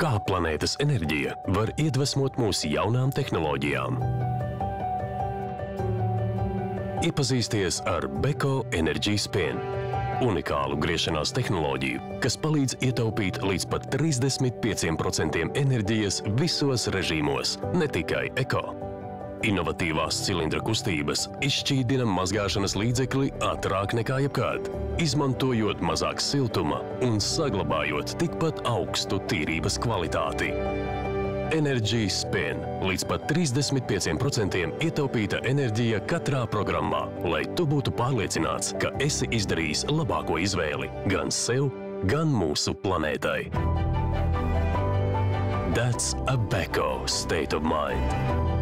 Kā planētas enerģija var iedvesmot mūs jaunām tehnoloģijām? Iepazīsties ar Beko Energy Spin, unikālu griešanās tehnoloģiju, kas palīdz ietaupīt līdz pat 35% enerģijas visos režīmos, ne tikai eko. Inovatīvās cilindra kustības izšķīdina mazgāšanas līdzekli ātrāk nekā jebkad, izmantojot mazāk siltuma un saglabājot tikpat augstu tīrības kvalitāti. Energy Spin – līdz pat 35% ietaupīta enerģija katrā programmā, lai tu būtu pārliecināts, ka esi izdarījis labāko izvēli gan sev, gan mūsu planētai. That's a Beko state of mind.